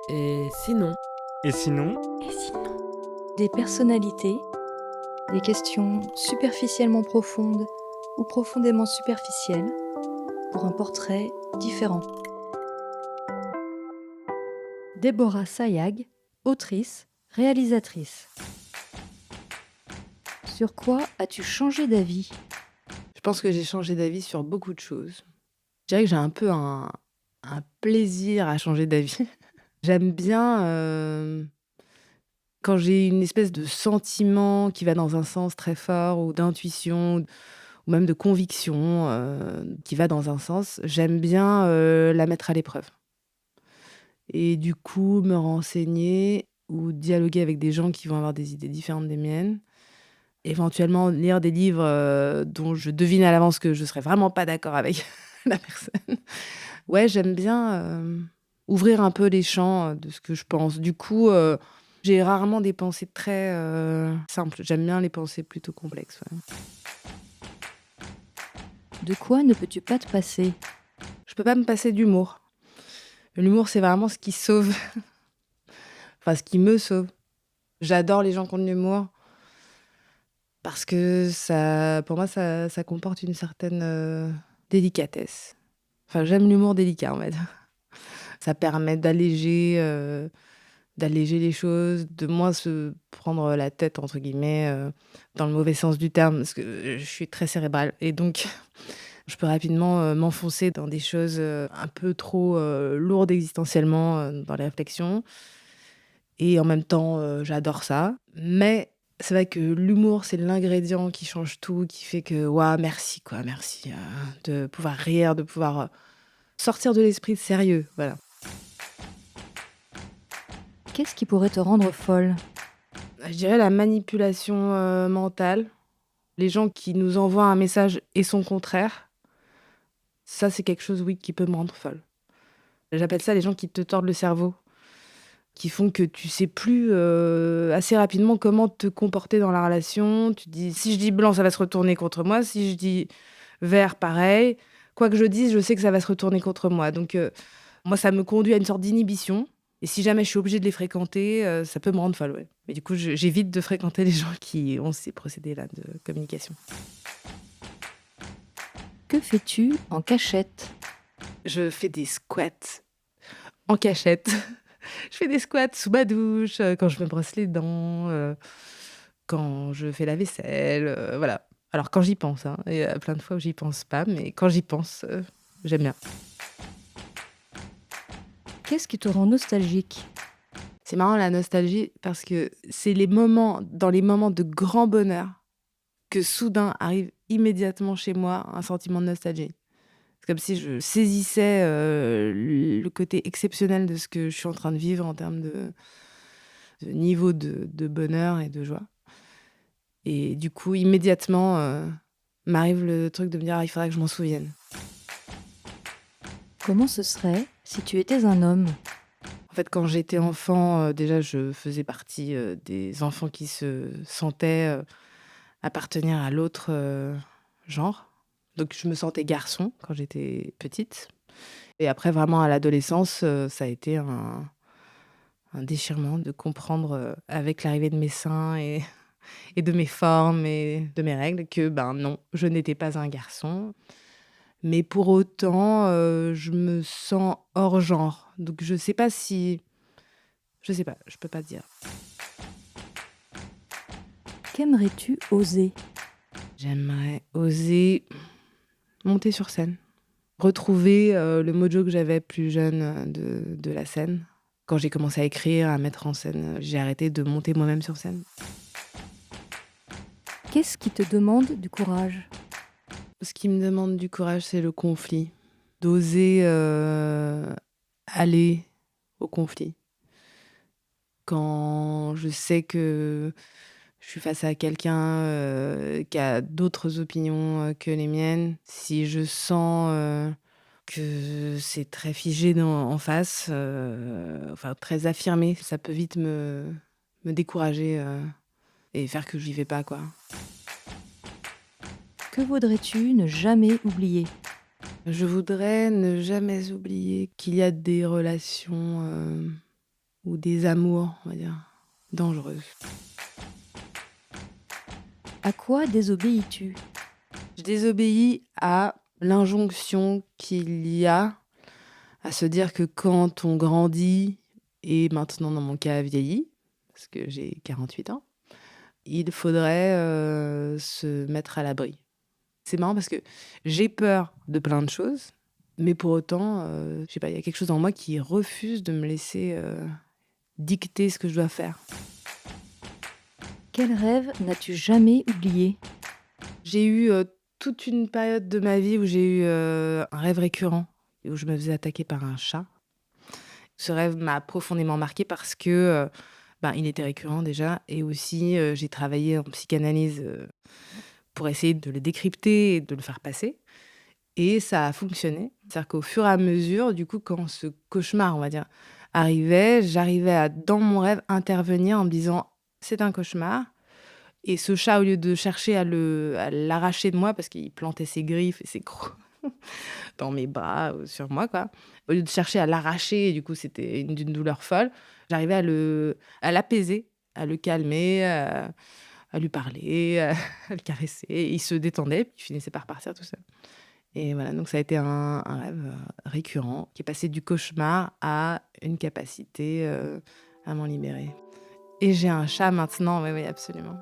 Et sinon? Et sinon, Et sinon? Des personnalités, des questions superficiellement profondes ou profondément superficielles pour un portrait différent. Déborah Sayag, autrice, réalisatrice. Sur quoi as-tu changé d'avis? Je pense que j'ai changé d'avis sur beaucoup de choses. Je dirais que j'ai un peu un plaisir à changer d'avis. J'aime bien, quand j'ai une espèce de sentiment qui va dans un sens très fort ou d'intuition ou même de conviction, qui va dans un sens, j'aime bien, la mettre à l'épreuve et du coup me renseigner ou dialoguer avec des gens qui vont avoir des idées différentes des miennes. Éventuellement lire des livres, dont je devine à l'avance que je serai vraiment pas d'accord avec la personne. Ouais, j'aime bien, ouvrir un peu les champs, de ce que je pense. Du coup, j'ai rarement des pensées très, simples. J'aime bien les pensées plutôt complexes, ouais. De quoi ne peux-tu pas te passer? Je peux pas me passer d'humour. L'humour, c'est vraiment ce qui sauve, enfin ce qui me sauve. J'adore les gens qui ont de l'humour parce que ça pour moi, ça comporte une certaine, délicatesse. Enfin, j'aime l'humour délicat, on va dire. Ça permet d'alléger les choses, de moins se prendre la tête entre guillemets, dans le mauvais sens du terme, parce que, je suis très cérébrale et donc je peux rapidement, m'enfoncer dans des choses, un peu trop, lourdes existentiellement, dans les réflexions et en même temps, j'adore ça. Mais c'est vrai que l'humour, c'est l'ingrédient qui change tout, qui fait que waouh, merci quoi, merci, de pouvoir rire, de pouvoir, sortir de l'esprit sérieux, voilà. Qu'est-ce qui pourrait te rendre folle? Je dirais la manipulation, mentale. Les gens qui nous envoient un message et son contraire, ça c'est quelque chose, oui, qui peut me rendre folle. J'appelle ça les gens qui te tordent le cerveau, qui font que tu sais plus, assez rapidement comment te comporter dans la relation. Tu te dis: «Si je dis blanc, ça va se retourner contre moi. Si je dis vert, pareil. Quoi que je dise, je sais que ça va se retourner contre moi». Donc moi, ça me conduit à une sorte d'inhibition et si jamais je suis obligée de les fréquenter, ça peut me rendre folle, ouais. Mais du coup, j'évite de fréquenter les gens qui ont ces procédés-là de communication. Que fais-tu en cachette? Je fais des squats en cachette. Je fais des squats sous ma douche, quand je me brosse les dents, quand je fais la vaisselle, voilà. Alors quand j'y pense, hein, il y a plein de fois où j'y pense pas, mais quand j'y pense, j'aime bien. Qu'est-ce qui te rend nostalgique? C'est marrant la nostalgie parce que c'est les moments de grand bonheur que soudain arrive immédiatement chez moi un sentiment de nostalgie. C'est comme si je saisissais, le côté exceptionnel de ce que je suis en train de vivre en termes de niveau de bonheur et de joie et du coup immédiatement, m'arrive le truc de me dire: «Ah, il faudrait que je m'en souvienne». Comment ce serait si tu étais un homme? En fait, quand j'étais enfant, déjà je faisais partie, des enfants qui se sentaient, appartenir à l'autre, genre. Donc je me sentais garçon quand j'étais petite et après vraiment à l'adolescence, ça a été un déchirement de comprendre, avec l'arrivée de mes seins et de mes formes et de mes règles que, ben, non, je n'étais pas un garçon. Mais pour autant, je me sens hors genre. Donc je sais pas, je peux pas dire. Qu'aimerais-tu oser? J'aimerais oser monter sur scène. Retrouver, le mojo que j'avais plus jeune, de la scène. Quand j'ai commencé à écrire, à mettre en scène, j'ai arrêté de monter moi-même sur scène. Qu'est-ce qui te demande du courage? Ce qui me demande du courage, c'est le conflit. D'oser, aller au conflit. Quand je sais que je suis face à quelqu'un, qui a d'autres opinions, que les miennes, si je sens, que c'est très figé en face, enfin très affirmé, ça peut vite me décourager, et faire que j'y vais pas, quoi. Que voudrais-tu ne jamais oublier? Je voudrais ne jamais oublier qu'il y a des relations, ou des amours, on va dire, dangereuses. À quoi désobéis-tu? Je désobéis à l'injonction qu'il y a à se dire que quand on grandit et maintenant dans mon cas vieillit, parce que j'ai 48 ans, il faudrait, se mettre à l'abri. C'est marrant parce que j'ai peur de plein de choses, mais pour autant, je sais pas, il y a quelque chose en moi qui refuse de me laisser, dicter ce que je dois faire. Quel rêve n'as-tu jamais oublié? J'ai eu, toute une période de ma vie où j'ai eu, un rêve récurrent et où je me faisais attaquer par un chat. Ce rêve m'a profondément marquée parce que, ben, il était récurrent déjà et aussi, j'ai travaillé en psychanalyse, pour essayer de le décrypter et de le faire passer et ça a fonctionné. C'est-à-dire qu'au fur et à mesure, du coup, quand ce cauchemar, on va dire, arrivait, j'arrivais à, dans mon rêve, intervenir en me disant: «C'est un cauchemar». Et ce chat, au lieu de chercher à l'arracher de moi parce qu'il plantait ses griffes et ses crocs dans mes bras ou sur moi, quoi. Au lieu de chercher à l'arracher, et du coup, c'était d'une douleur folle, j'arrivais à l'apaiser, à le calmer, à lui parler, à le caresser. Et il se détendait, puis il finissait par partir tout seul. Et voilà, donc ça a été un rêve, récurrent qui est passé du cauchemar à une capacité, à m'en libérer. Et j'ai un chat maintenant, oui, oui, absolument.